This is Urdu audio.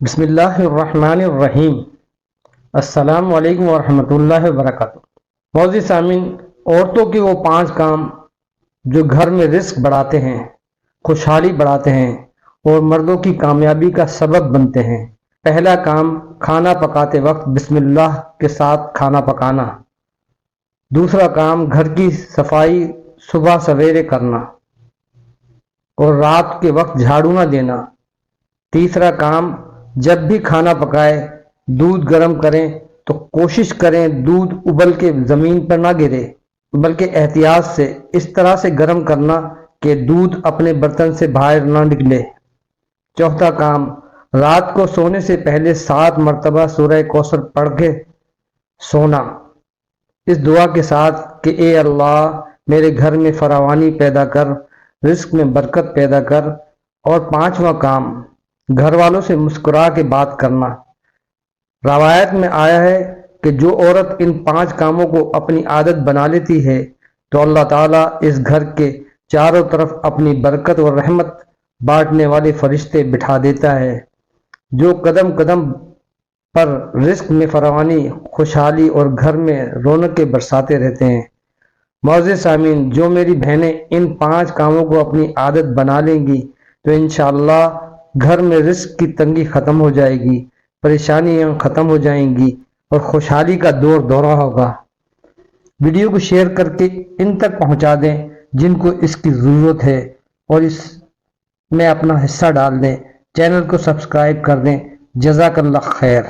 بسم اللہ الرحمن الرحیم۔ السلام علیکم ورحمۃ اللہ وبرکاتہ۔ معزز سامعین، عورتوں کے وہ 5 کام جو گھر میں رزق بڑھاتے ہیں، خوشحالی بڑھاتے ہیں اور مردوں کی کامیابی کا سبب بنتے ہیں۔ پہلا کام، کھانا پکاتے وقت بسم اللہ کے ساتھ کھانا پکانا۔ دوسرا کام، گھر کی صفائی صبح سویرے کرنا اور رات کے وقت جھاڑو نہ دینا۔ تیسرا کام، جب بھی کھانا پکائے دودھ گرم کریں تو کوشش کریں دودھ ابل کے زمین پر نہ گرے، بلکہ احتیاط سے اس طرح سے گرم کرنا کہ دودھ اپنے برتن سے باہر نہ نکلے۔ چوتھا کام، رات کو سونے سے پہلے 7 مرتبہ سورہ کوثر پڑھ کے سونا، اس دعا کے ساتھ کہ اے اللہ میرے گھر میں فراوانی پیدا کر، رزق میں برکت پیدا کر۔ اور 5واں کام، گھر والوں سے مسکرا کے بات کرنا۔ روایت میں آیا ہے کہ جو عورت ان 5 کاموں کو اپنی عادت بنا لیتی ہے تو اللہ تعالیٰ اس گھر کے چاروں طرف اپنی برکت اور رحمت بانٹنے والے فرشتے بٹھا دیتا ہے، جو قدم قدم پر رزق میں فراوانی، خوشحالی اور گھر میں رونقیں برساتے رہتے ہیں۔ معزز سامعین، جو میری بہنیں ان 5 کاموں کو اپنی عادت بنا لیں گی تو انشاءاللہ گھر میں رزق کی تنگی ختم ہو جائے گی، پریشانیاں ختم ہو جائیں گی اور خوشحالی کا دورہ ہوگا۔ ویڈیو کو شیئر کر کے ان تک پہنچا دیں جن کو اس کی ضرورت ہے، اور اس میں اپنا حصہ ڈال دیں۔ چینل کو سبسکرائب کر دیں۔ جزاک اللہ خیر۔